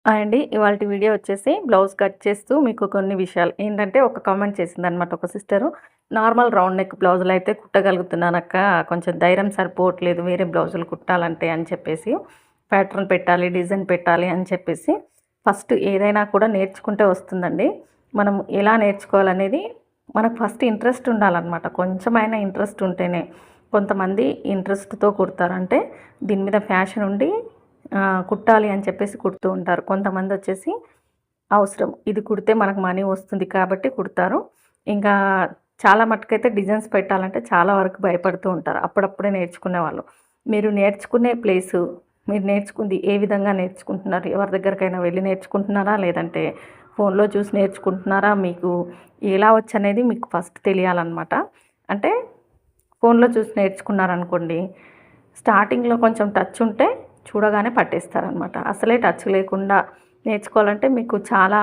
అండి. ఇవాల్టి వీడియో వచ్చేసి బ్లౌజ్ కట్ చేస్తూ మీకు కొన్ని విషయాలు ఏంటంటే ఒక కామెంట్ చేసిందనమాట ఒక సిస్టరు. నార్మల్ రౌండ్ నెక్ బ్లౌజులయితే కుట్టగలుగుతున్నానక్క. కొంచెం ధైర్యం సరిపోవట్లేదు వేరే బ్లౌజులు కుట్టాలంటే అని చెప్పేసి. ప్యాటర్న్ పెట్టాలి, డిజైన్ పెట్టాలి అని చెప్పేసి. ఫస్ట్ ఏదైనా కూడా నేర్చుకుంటే వస్తుందండి. మనం ఎలా నేర్చుకోవాలనేది మనకు ఫస్ట్ ఇంట్రెస్ట్ ఉండాలన్నమాట. కొంచెమైనా ఇంట్రెస్ట్ ఉంటేనే. కొంతమంది ఇంట్రెస్ట్‌తో కుడతారు. అంటే దీని మీద ఫ్యాషన్ ఉండి కుట్టాలి అని చెప్పేసి కుడుతూ ఉంటారు. కొంతమందొచ్చేసి అవసరం. ఇది కుడితే మనకు మనీ వస్తుంది కాబట్టి కుడతారు. ఇంకా చాలా మట్టుకైతే డిజైన్స్ పెట్టాలంటే చాలా వరకు భయపడుతూ ఉంటారు. అప్పుడప్పుడే నేర్చుకునేవాళ్ళు. మీరు నేర్చుకునే ప్లేసు, మీరు నేర్చుకుంది ఏ విధంగా నేర్చుకుంటున్నారు? ఎవరి దగ్గరికైనా వెళ్ళి నేర్చుకుంటున్నారా? లేదంటే ఫోన్‌లో చూసి నేర్చుకుంటున్నారా? మీకు ఎలా వచ్చనేది మీకు ఫస్ట్ తెలియాలన్నమాట. అంటే ఫోన్‌లో చూసి నేర్చుకున్నారనుకోండి, స్టార్టింగ్‌లో కొంచెం టచ్ ఉంటే చూడగానే పట్టేస్తారనమాట. అసలే టచ్ లేకుండా నేర్చుకోవాలంటే మీకు చాలా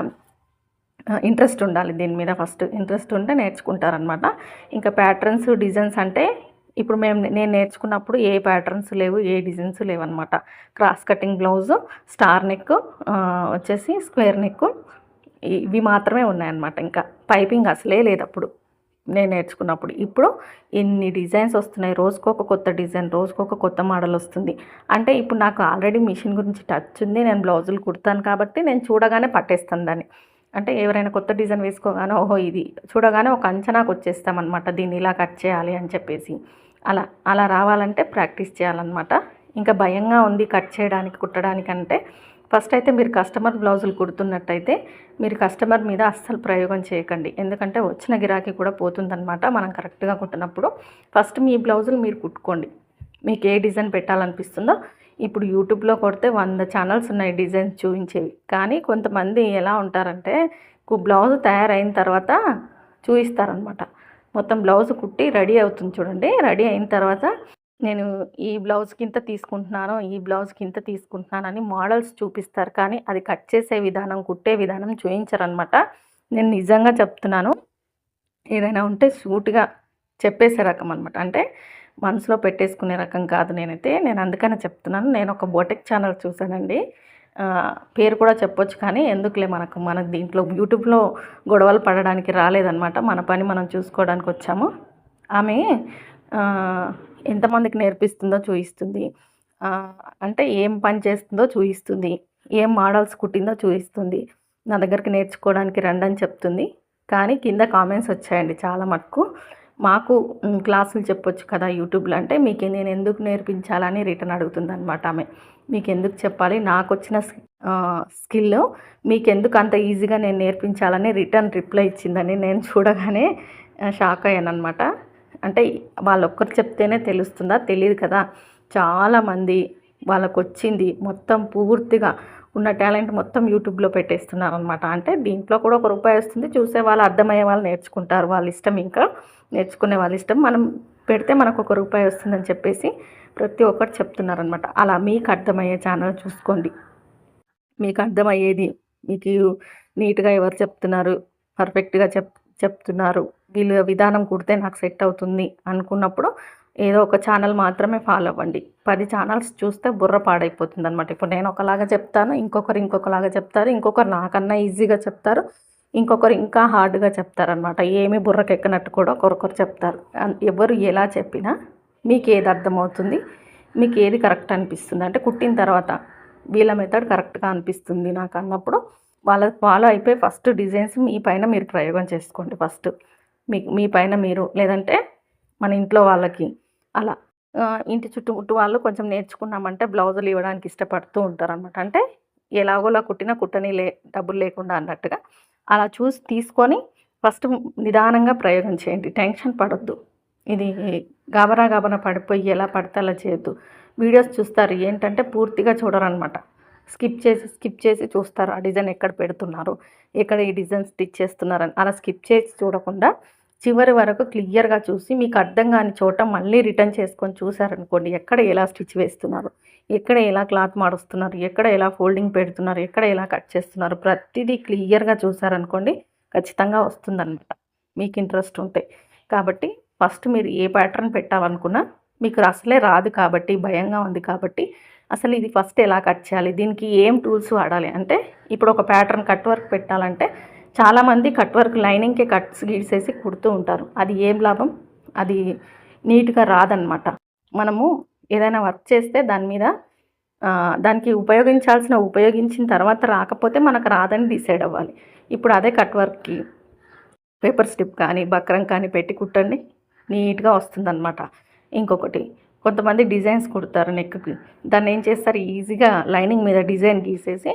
ఇంట్రెస్ట్ ఉండాలి దీని మీద ఫస్ట్. ఇంట్రెస్ట్ ఉంటే నేర్చుకుంటారనమాట. ఇంకా ప్యాటర్న్స్, డిజైన్స్ అంటే ఇప్పుడు నేను నేర్చుకున్నప్పుడు ఏ ప్యాటర్న్స్ లేవు, ఏ డిజైన్స్ లేవనమాట. Cross cutting blouse, star neck, వచ్చేసి స్క్వేర్ నెక్ ఇవి మాత్రమే ఉన్నాయన్నమాట. ఇంకా పైపింగ్ అసలే లేదప్పుడు నేను నేర్చుకున్నప్పుడు. ఇప్పుడు ఎన్ని డిజైన్స్ వస్తున్నాయి. రోజుకొక కొత్త డిజైన్, రోజుకొక కొత్త మోడల్ వస్తుంది. అంటే ఇప్పుడు నాకు ఆల్రెడీ మిషన్ గురించి టచ్ ఉంది. నేను బ్లౌజులు కుడతాను కాబట్టి నేను చూడగానే పట్టేస్తాను దాన్ని. అంటే ఎవరైనా కొత్త డిజైన్ వేసుకోగానే ఓహో! ఇది చూడగానే ఒక అంచనాకు వచ్చేస్తామనమాట. దీన్ని ఇలా కట్ చేయాలి అని చెప్పేసి. అలా అలా రావాలంటే ప్రాక్టీస్ చేయాలన్నమాట. ఇంకా భయంగా ఉంది కట్ చేయడానికి, కుట్టడానికంటే ఫస్ట్ అయితే మీరు కస్టమర్ బ్లౌజులు కుడుతున్నట్టయితే మీరు కస్టమర్ మీద అస్సలు ప్రయోగం చేయకండి. ఎందుకంటే వచ్చిన గిరాకీ కూడా పోతుందనమాట మనం కరెక్ట్గా కుట్టినప్పుడు. ఫస్ట్ మీ బ్లౌజులు మీరు కుట్టుకోండి. మీకు ఏ డిజైన్ పెట్టాలనిపిస్తుందో ఇప్పుడు యూట్యూబ్లో కొడితే 100 ఛానల్స్ ఉన్నాయి డిజైన్స్ చూపించేవి. కానీ కొంతమంది ఎలా ఉంటారంటే బ్లౌజ్ తయారైన తర్వాత చూపిస్తారనమాట. మొత్తం బ్లౌజ్ కుట్టి రెడీ అవుతుంది చూడండి. రెడీ అయిన తర్వాత నేను ఈ బ్లౌజ్‌కి ఇంత తీసుకుంటున్నాను, ఈ బ్లౌజ్‌కి ఇంత తీసుకుంటున్నానని మోడల్స్ చూపిస్తారు. కానీ అది కట్ చేసే విధానం, కుట్టే విధానం చూయించరనమాట. నేను నిజంగా చెప్తున్నాను. ఏదైనా ఉంటే సూటిగా చెప్పేసే రకం అనమాట. అంటే మనసులో పెట్టేసుకునే రకం కాదు నేనైతే. నేను అందుకనే చెప్తున్నాను. నేను ఒక బోటెక్ ఛానల్ చూసానండి. పేరు కూడా చెప్పొచ్చు కానీ ఎందుకులే మనకు దీంట్లో యూట్యూబ్‌లో గొడవలు పడడానికి రాలేదనమాట. మన పని మనం చూసుకోవడానికి వచ్చాము. ఆమె ఎంతమందికి నేర్పిస్తుందో చూయిస్తుంది. అంటే ఏం పని చేస్తుందో చూయిస్తుంది. ఏం మోడల్స్ కుట్టిందో చూయిస్తుంది. నా దగ్గరికి నేర్చుకోవడానికి రండని చెప్తుంది. కానీ కింద కామెంట్స్ వచ్చాయండి చాలా మటుకు. మాకు క్లాసులు చెప్పొచ్చు కదా యూట్యూబ్లో అంటే నేను ఎందుకు నేర్పించాలని రిటర్న్ అడుగుతుందనమాట ఆమె. మీకెందుకు చెప్పాలి? నాకొచ్చిన స్కిల్ మీకెందుకు అంత ఈజీగా నేను నేర్పించాలని రిటర్న్ రిప్లై ఇచ్చిందని నేను చూడగానే షాక్ అయ్యాననమాట. అంటే వాళ్ళొక్కరు చెప్తేనే తెలుస్తుందా? తెలీదు కదా. చాలామంది వాళ్ళకొచ్చింది మొత్తం పూర్తిగా ఉన్న టాలెంట్ మొత్తం యూట్యూబ్లో పెట్టేస్తున్నారనమాట. అంటే దీంట్లో కూడా ఒక రూపాయి వస్తుంది. చూసేవాళ్ళు, అర్థమయ్యే వాళ్ళు నేర్చుకుంటారు. వాళ్ళ ఇష్టం, ఇంకా నేర్చుకునే వాళ్ళ ఇష్టం. మనం పెడితే మనకు ఒక రూపాయి వస్తుందని చెప్పేసి ప్రతి ఒక్కరు చెప్తున్నారనమాట. అలా మీకు అర్థమయ్యే ఛానల్ చూసుకోండి. మీకు అర్థమయ్యేది, మీకు నీట్‌గా ఎవరు చెప్తున్నారు, పర్ఫెక్ట్‌గా చెప్తున్నారు, వీళ్ళ విధానం కుడితే నాకు సెట్ అవుతుంది అనుకున్నప్పుడు ఏదో ఒక ఛానల్ మాత్రమే ఫాలో అవ్వండి. 10 ఛానల్స్ చూస్తే బుర్ర పాడైపోతుందనమాట. ఇప్పుడు నేను ఒకలాగా చెప్తాను, ఇంకొకరు ఇంకొకలాగా చెప్తారు, ఇంకొకరు నాకన్నా ఈజీగా చెప్తారు, ఇంకొకరు ఇంకా హార్డ్‌గా చెప్తారనమాట. ఏమి బుర్రకెక్కనట్టు కూడా ఒక్కొక్కరు చెప్తారు. ఎవరు ఎలా చెప్పినా మీకేది అర్థమవుతుంది, మీకేది కరెక్ట్ అనిపిస్తుంది అంటే కుట్టిన తర్వాత వీళ్ళ మెథడ్ కరెక్ట్‌గా అనిపిస్తుంది నాకు అన్నప్పుడు వాళ్ళది ఫాలో అయిపోయి ఫస్ట్ డిజైన్స్ మీ పైన మీరు ప్రయోగం చేసుకోండి ఫస్ట్. మీ పైన మీరు, లేదంటే మన ఇంట్లో వాళ్ళకి అలా. ఇంటి చుట్టుముట్టు వాళ్ళు కొంచెం నేర్చుకున్నామంటే బ్లౌజులు ఇవ్వడానికి ఇష్టపడుతూ ఉంటారనమాట. అంటే ఎలాగోలా కుట్టినా కుట్టనీలే డబ్బులు లేకుండా అన్నట్టుగా. అలా చూసి తీసుకొని ఫస్ట్ నిదానంగా ప్రయోగం చేయండి. టెన్షన్ పడొద్దు. ఇది గాబరా గాబరా పడిపోయి ఎలా పడితే అలా చేయొద్దు. వీడియోస్ చూస్తారు. ఏంటంటే పూర్తిగా చూడరనమాట. స్కిప్ చేసి చూస్తారు. ఆ డిజైన్ ఎక్కడ పెడుతున్నారు, ఎక్కడ ఈ డిజైన్ స్టిచ్ చేస్తున్నారని. అలా స్కిప్ చేసి చూడకుండా చివరి వరకు క్లియర్‌గా చూసి మీకు అర్థం కాని చోట మళ్ళీ రిటర్న్ చేసుకొని చూసారనుకోండి. ఎక్కడ ఎలా స్టిచ్ వేస్తున్నారు, ఎక్కడ ఎలా క్లాత్ మారుస్తున్నారు, ఎక్కడ ఎలా ఫోల్డింగ్ పెడుతున్నారు, ఎక్కడ ఎలా కట్ చేస్తున్నారు, ప్రతిదీ క్లియర్‌గా చూసారనుకోండి ఖచ్చితంగా వస్తుందనమాట మీకు ఇంట్రెస్ట్ ఉంటే. కాబట్టి ఫస్ట్ మీరు ఏ ప్యాటర్న్ పెట్టాలనుకున్నా మీకు అసలే రాదు కాబట్టి, భయంగా ఉంది కాబట్టి అసలు ఇది ఫస్ట్ ఎలా కట్ చేయాలి, దీనికి ఏం టూల్స్ వాడాలి అంటే, ఇప్పుడు ఒక ప్యాటర్న్ కట్ వర్క్ పెట్టాలంటే చాలామంది కట్ వర్క్ లైనింగ్కే కట్స్ గీసేసి కుడుతూ ఉంటారు. అది ఏం లాభం, అది నీట్గా రాదనమాట. మనము ఏదైనా వర్క్ చేస్తే దాని మీద దానికి ఉపయోగించిన తర్వాత రాకపోతే మనకు రాదని డిసైడ్ అవ్వాలి. ఇప్పుడు అదే కట్ వర్క్కి పేపర్ స్టిప్ కానీ బక్రం కానీ పెట్టి కుట్టండి, నీట్గా వస్తుందన్నమాట. ఇంకొకటి, కొంతమంది డిజైన్స్ కుడతారు నెక్కి, దాన్ని ఏం చేస్తారు, ఈజీగా లైనింగ్ మీద డిజైన్ గీసేసి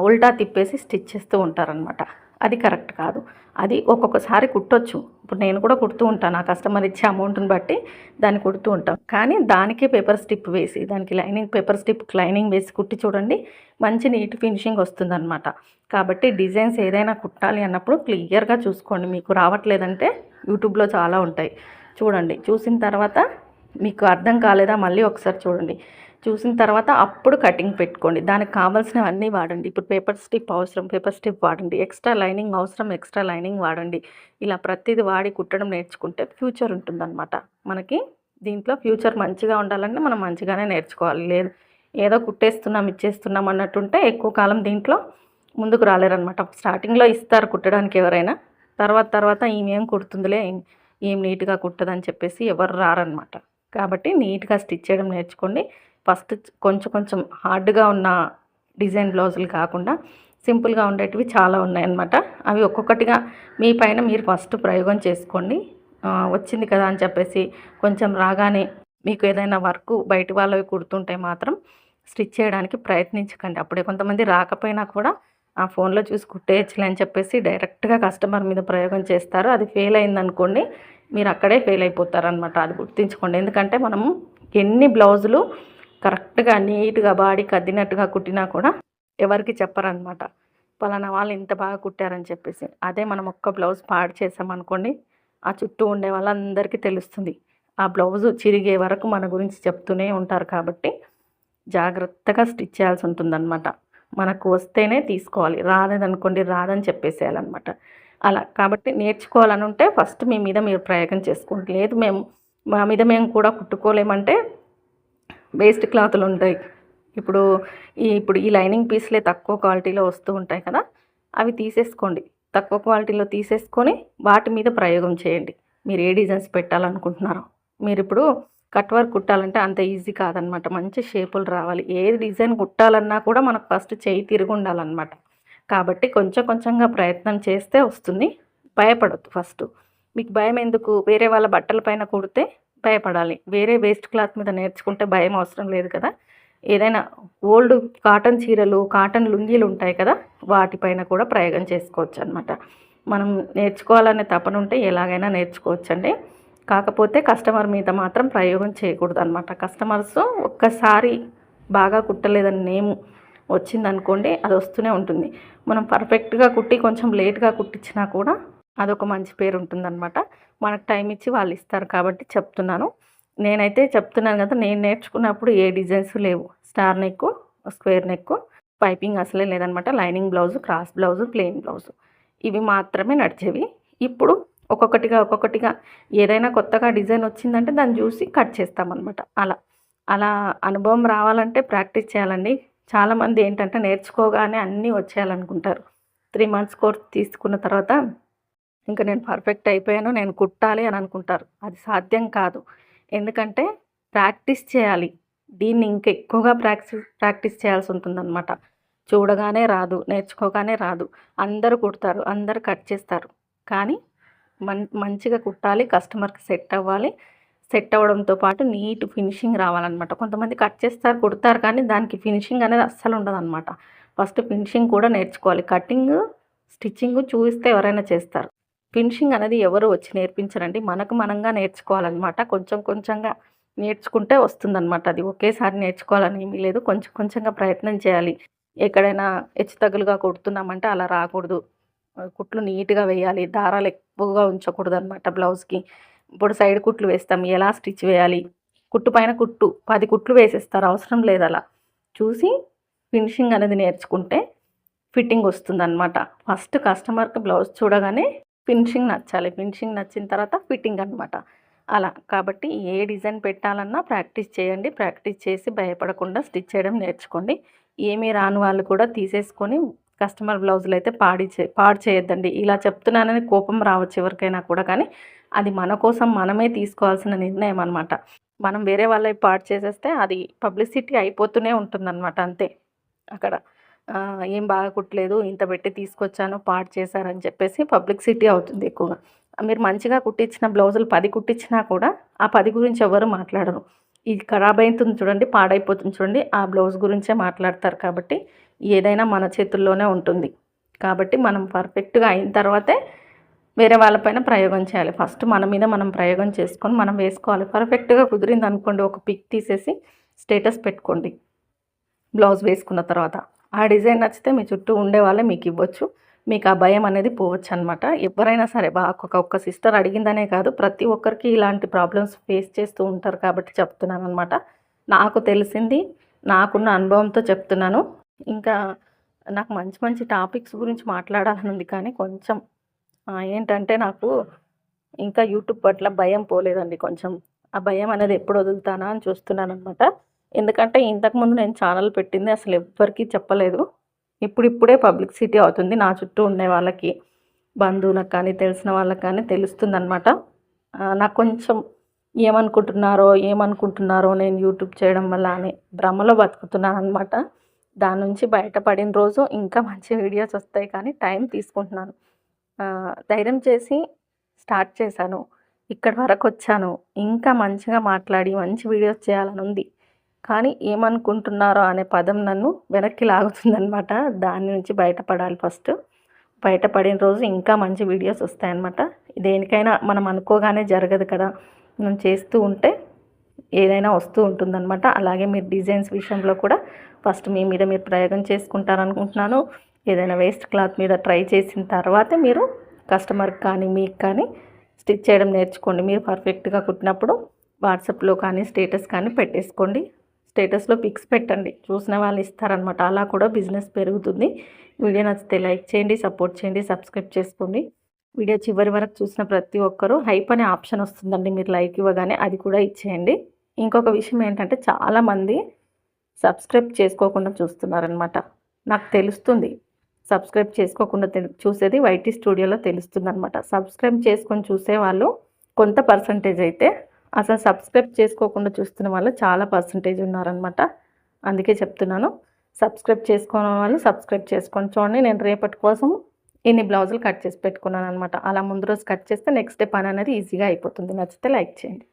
ఉల్టా తిప్పేసి స్టిచ్ చేస్తూ ఉంటారనమాట. అది కరెక్ట్ కాదు. అది ఒక్కొక్కసారి కుట్టొచ్చు. ఇప్పుడు నేను కూడా కుడుతూ ఉంటాను, ఆ కస్టమర్ ఇచ్చే అమౌంట్ని బట్టి దాన్ని కుడుతూ ఉంటాం. కానీ దానికే పేపర్ స్టిప్ వేసి దానికి పేపర్ స్టిప్ లైనింగ్ వేసి కుట్టి చూడండి, మంచి నీట్ ఫినిషింగ్ వస్తుందన్నమాట. కాబట్టి డిజైన్స్ ఏదైనా కుట్టాలి అన్నప్పుడు క్లియర్గా చూసుకోండి. మీకు రావట్లేదంటే యూట్యూబ్లో చాలా ఉంటాయి, చూడండి. చూసిన తర్వాత మీకు అర్థం కాలేదా మళ్ళీ ఒకసారి చూడండి. చూసిన తర్వాత అప్పుడు కటింగ్ పెట్టుకోండి. దానికి కావాల్సినవన్నీ వాడండి. ఇప్పుడు పేపర్ స్టిప్ అవసరం, పేపర్ స్టిప్ వాడండి. ఎక్స్ట్రా లైనింగ్ అవసరం, ఎక్స్ట్రా లైనింగ్ వాడండి. ఇలా ప్రతిదీ వాడి కుట్టడం నేర్చుకుంటే ఫ్యూచర్ ఉంటుందన్నమాట. మనకి దీంట్లో ఫ్యూచర్ మంచిగా ఉండాలంటే మనం మంచిగానే నేర్చుకోవాలి. లేదు ఏదో కుట్టేస్తున్నాం ఇచ్చేస్తున్నాం అన్నట్టుంటే ఎక్కువ కాలం దీంట్లో ముందుకు రాలేరనమాట. స్టార్టింగ్లో ఇస్తారు కుట్టడానికి ఎవరైనా, తర్వాత ఈమెం కుడుతుందిలే, ఏం నీట్గా కుట్టదని చెప్పేసి ఎవరు రారనమాట. కాబట్టి నీట్గా స్టిచ్ చేయడం నేర్చుకోండి. ఫస్ట్ కొంచెం హార్డ్గా ఉన్న డిజైన్ బ్లౌజులు కాకుండా సింపుల్గా ఉండేటివి చాలా ఉన్నాయన్నమాట. అవి ఒక్కొక్కటిగా మీ పైన మీరు ఫస్ట్ ప్రయోగం చేసుకోండి. వచ్చింది కదా అని చెప్పేసి కొంచెం రాగానే మీకు ఏదైనా వర్క్ బయట వాళ్ళవి కుడుతుంటే మాత్రం స్టిచ్ చేయడానికి ప్రయత్నించకండి. అప్పుడే కొంతమంది రాకపోయినా కూడా ఆ ఫోన్లో చూసి కుట్టేయచ్చులే అని చెప్పేసి డైరెక్ట్గా కస్టమర్ మీద ప్రయోగం చేస్తారు. అది ఫెయిల్ అయిందనుకోండి, మీరు అక్కడే ఫెయిల్ అయిపోతారనమాట. అది గుర్తుంచుకోండి. ఎందుకంటే మనము ఎన్ని బ్లౌజులు కరెక్ట్గా నీట్గా బాడీకి అద్దినట్టుగా కుట్టినా కూడా ఎవరికి చెప్పరనమాట, పలానా వాళ్ళు ఇంత బాగా కుట్టారని చెప్పేసి. అదే మనం ఒక్క బ్లౌజ్ పాడు చేసామనుకోండి, ఆ చుట్టూ ఉండే వాళ్ళందరికీ తెలుస్తుంది. ఆ బ్లౌజు చిరిగే వరకు మన గురించి చెప్తూనే ఉంటారు. కాబట్టి జాగ్రత్తగా స్టిచ్ చేయాల్సి ఉంటుందన్నమాట. మనకు వస్తేనే తీసుకోవాలి, రాలేదనుకోండి రాదని చెప్పేసేయాలన్నమాట. అలా కాబట్టి నేర్చుకోవాలని ఉంటే ఫస్ట్ మీ మీద మీరు ప్రయోగం చేసుకోండి. లేదు మా మీద మేము కూడా కుట్టుకోలేమంటే వేస్ట్ క్లాతులు ఉంటాయి. ఇప్పుడు ఈ లైనింగ్ పీస్లే తక్కువ క్వాలిటీలో వస్తూ ఉంటాయి కదా, అవి తీసేసుకోండి. తక్కువ క్వాలిటీలో తీసేసుకొని వాటి మీద ప్రయోగం చేయండి. మీరు ఏ డిజైన్స్ పెట్టాలనుకుంటున్నారో. మీరు ఇప్పుడు కట్ వర్క్ కుట్టాలంటే అంత ఈజీ కాదనమాట. మంచి షేపులు రావాలి. ఏ డిజైన్ కుట్టాలన్నా కూడా మనకు ఫస్ట్ చేయి తిరిగి ఉండాలన్నమాట. కాబట్టి కొంచెంగా ప్రయత్నం చేస్తే వస్తుంది. భయపడద్దు ఫస్ట్. మీకు భయం ఎందుకు, వేరే వాళ్ళ బట్టల పైన కుడితే భయపడాలి. వేరే వేస్ట్ క్లాత్ మీద నేర్చుకుంటే భయం అవసరం లేదు కదా. ఏదైనా ఓల్డ్ కాటన్ చీరలు, కాటన్ లుంగీలు ఉంటాయి కదా, వాటిపైన కూడా ప్రయోగం చేసుకోవచ్చు అనమాట. మనం నేర్చుకోవాలనే తపన ఉంటే ఎలాగైనా నేర్చుకోవచ్చండి. కాకపోతే కస్టమర్ మీద మాత్రం ప్రయోగం చేయకూడదు అనమాట. కస్టమర్స్ ఒక్కసారి బాగా కుట్టలేదని నేమ్ వచ్చిందనుకోండి, అది వస్తూనే ఉంటుంది. మనం పర్ఫెక్ట్గా కుట్టి కొంచెం లేట్గా కుట్టించినా కూడా అదొక మంచి పేరు ఉంటుందన్నమాట. మనకు టైం ఇచ్చి వాళ్ళు ఇస్తారు కాబట్టి చెప్తున్నాను. నేనైతే చెప్తున్నాను కదా, నేను నేర్చుకున్నప్పుడు ఏ డిజైన్స్ లేవు. Star neck, square neck, piping అసలే లేదనమాట. Lining blouse, cross blouse, plain blouse, ఇవి మాత్రమే నడిచేవి. ఇప్పుడు ఒక్కొక్కటిగా ఏదైనా కొత్తగా డిజైన్ వచ్చిందంటే దాన్ని చూసి కట్ చేస్తామన్నమాట. అలా అనుభవం రావాలంటే ప్రాక్టీస్ చేయాలండి. చాలామంది ఏంటంటే నేర్చుకోగానే అన్నీ వచ్చేయాలనుకుంటారు. 3 months కోర్స్ తీసుకున్న తర్వాత ఇంకా నేను పర్ఫెక్ట్ అయిపోయాను, నేను కుట్టాలి అని అనుకుంటారు. అది సాధ్యం కాదు. ఎందుకంటే ప్రాక్టీస్ చేయాలి. దీన్ని ఇంకా ఎక్కువగా ప్రాక్టీస్ చేయాల్సి ఉంటుందన్నమాట. చూడగానే రాదు, నేర్చుకోగానే రాదు. అందరూ కుడతారు, అందరూ కట్ చేస్తారు. కానీ మంచిగా కుట్టాలి, కస్టమర్కి సెట్ అవ్వాలి. సెట్ అవ్వడంతో పాటు నీట్ ఫినిషింగ్ రావాలన్నమాట. కొంతమంది కట్ చేస్తారు, కుడతారు, కానీ దానికి ఫినిషింగ్ అనేది అస్సలు ఉండదన్నమాట. ఫస్ట్ ఫినిషింగ్ కూడా నేర్చుకోవాలి. కటింగ్, స్టిచ్చింగ్ చూస్తే ఎవరైనా చేస్తారు. ఫినిషింగ్ అనేది ఎవరు వచ్చి నేర్పించరండి, మనకు మనంగా నేర్చుకోవాలన్నమాట. కొంచెంగా నేర్చుకుంటే వస్తుందన్నమాట. అది ఒకేసారి నేర్చుకోవాలని ఏమీ లేదు, కొంచెంగా ప్రయత్నం చేయాలి. ఎక్కడైనా హెచ్చు తగులుగా కుడుతున్నామంటే అలా రాకూడదు. కుట్లు నీట్గా వేయాలి, దారాలు ఎక్కువగా ఉంచకూడదు అనమాట బ్లౌజ్కి. ఇప్పుడు సైడ్ కుట్లు వేస్తాం, ఎలా స్టిచ్ వేయాలి, కుట్టు పైన కుట్టు 10 కుట్లు వేసేస్తారు, అవసరం లేదు. అలా చూసి ఫినిషింగ్ అనేది నేర్చుకుంటే ఫిట్టింగ్ వస్తుందన్నమాట. ఫస్ట్ కస్టమర్కి బ్లౌజ్ చూడగానే ఫినిషింగ్ నచ్చాలి. ఫినిషింగ్ నచ్చిన తర్వాత ఫిట్టింగ్ అనమాట. అలా. కాబట్టి ఏ డిజైన్ పెట్టాలన్నా ప్రాక్టీస్ చేయండి. ప్రాక్టీస్ చేసి భయపడకుండా స్టిచ్ చేయడం నేర్చుకోండి. ఏమీ రాని వాళ్ళు కూడా తీసేసుకొని కస్టమర్ బ్లౌజులైతే పాడు చేయొద్దండి. ఇలా చెప్తున్నానని కోపం రావచ్చు ఎవరికైనా కూడా, కానీ అది మన కోసం మనమే తీసుకోవాల్సిన నిర్ణయం అనమాట. మనం వేరే వాళ్ళవి పాడు చేసేస్తే అది పబ్లిసిటీ అయిపోతూనే ఉంటుందనమాట అంతే అక్కడ. ఏం బాగా కుట్టలేదు, ఇంత పెట్టి తీసుకొచ్చాను, పాడు చేశారని చెప్పేసి పబ్లిసిటీ అవుతుంది ఎక్కువగా. మీరు మంచిగా కుట్టించిన బ్లౌజులు 10 కుట్టించినా కూడా ఆ 10 గురించి ఎవరు మాట్లాడరు. ఇది ఖరాబ్ అవుతుంది చూడండి, పాడైపోతుంది చూడండి, ఆ బ్లౌజ్ గురించే మాట్లాడతారు. కాబట్టి ఏదైనా మన చేతుల్లోనే ఉంటుంది. కాబట్టి మనం పర్ఫెక్ట్‌గా అయిన తర్వాతే వేరే వాళ్ళపైన ప్రయోగం చేయాలి. ఫస్ట్ మన మీద మనం ప్రయోగం చేసుకొని మనం వేసుకోవాలి. పర్ఫెక్ట్‌గా కుదిరిందనుకోండి, ఒక పిక్ తీసేసి స్టేటస్ పెట్టుకోండి బ్లౌజ్ వేసుకున్న తర్వాత. ఆ డిజైన్ నచ్చితే మీ చుట్టూ ఉండేవాళ్ళే మీకు ఇవ్వచ్చు. మీకు ఆ భయం అనేది పోవచ్చనమాట. ఎవరైనా సరే ఒక్క సిస్టర్ అడిగిందనే కాదు, ప్రతి ఒక్కరికి ఇలాంటి ప్రాబ్లమ్స్ ఫేస్ చేస్తూ ఉంటారు కాబట్టి చెప్తున్నాననమాట. నాకు తెలిసింది, నాకున్న అనుభవంతో చెప్తున్నాను. ఇంకా నాకు మంచి మంచి టాపిక్స్ గురించి మాట్లాడాలని ఉంది, కానీ కొంచెం ఏంటంటే నాకు ఇంకా యూట్యూబ్ పట్ల భయం పోలేదండి కొంచెం. ఆ భయం అనేది ఎప్పుడు వదులుతానా అని చూస్తున్నాననమాట. ఎందుకంటే ఇంతకుముందు నేను ఛానల్ పెట్టింది అసలు ఎవ్వరికీ చెప్పలేదు. ఇప్పుడిప్పుడే పబ్లిసిటీ అవుతుంది. నా చుట్టూ ఉండే వాళ్ళకి, బంధువులకు కానీ, తెలిసిన వాళ్ళకి కానీ తెలుస్తుందనమాట. నాకు కొంచెం ఏమనుకుంటున్నారో నేను యూట్యూబ్ చేయడం వల్ల అని భ్రమలో బతుకుతున్నాననమాట. దాని నుంచి బయటపడిన రోజు ఇంకా మంచి వీడియోస్ వస్తాయి, కానీ టైం తీసుకుంటున్నాను. ధైర్యం చేసి స్టార్ట్ చేశాను. ఇక్కడి వరకొచ్చాను. ఇంకా మంచిగా మాట్లాడి మంచి వీడియోస్ చేయాలని ఉంది. కానీ ఏమనుకుంటున్నారో అనే పదం నన్ను వెనక్కి లాగుతుందనమాట. దాని నుంచి బయటపడాలి ఫస్ట్. బయటపడిన రోజు ఇంకా మంచి వీడియోస్ వస్తాయన్నమాట. దేనికైనా మనం అనుకోగానే జరగదు కదా. మనం చేస్తూ ఉంటే ఏదైనా వస్తూ ఉంటుందన్నమాట. అలాగే మీరు డిజైన్స్ విషయంలో కూడా ఫస్ట్ మీ మీద మీరు ప్రయోగం చేసుకుంటారనుకుంటున్నాను. ఏదైనా వేస్ట్ క్లాత్ మీద ట్రై చేసిన తర్వాతే మీరు కస్టమర్కి కానీ మీకు కానీ స్టిచ్ చేయడం నేర్చుకోండి. మీరు పర్ఫెక్ట్గా కుట్టినప్పుడు వాట్సాప్లో కానీ స్టేటస్ కానీ పెట్టేసుకోండి. స్టేటస్లో పిక్స్ పెట్టండి, చూసిన వాళ్ళు ఇస్తారనమాట. అలా కూడా బిజినెస్ పెరుగుతుంది. వీడియో నచ్చితే లైక్ చేయండి, సపోర్ట్ చేయండి, సబ్స్క్రైబ్ చేసుకోండి. వీడియో చివరి వరకు చూసిన ప్రతి ఒక్కరూ హైప్ అనే ఆప్షన్ వస్తుందండి, మీరు లైక్ ఇవ్వగానే అది కూడా ఇచ్చేయండి. ఇంకొక విషయం ఏంటంటే చాలామంది సబ్స్క్రైబ్ చేసుకోకుండా చూస్తున్నారనమాట. నాకు తెలుస్తుంది, సబ్స్క్రైబ్ చేసుకోకుండా చూసేది వైటీ స్టూడియోలో తెలుస్తుంది అనమాట. సబ్స్క్రైబ్ చేసుకొని చూసేవాళ్ళు కొంత పర్సంటేజ్ అయితే, అసలు సబ్స్క్రైబ్ చేసుకోకుండా చూస్తున్న వాళ్ళు చాలా పర్సంటేజ్ ఉన్నారనమాట. అందుకే చెప్తున్నాను, సబ్స్క్రైబ్ చేసుకోని వాళ్ళు సబ్స్క్రైబ్ చేసుకొని చూడండి. నేను రేపటి కోసం ఇన్ని బ్లౌజులు కట్ చేసి పెట్టుకున్నాను అనమాట. అలా ముందు రోజు కట్ చేస్తే నెక్స్ట్ డే పని అనేది ఈజీగా అయిపోతుంది. నచ్చితే లైక్ చేయండి.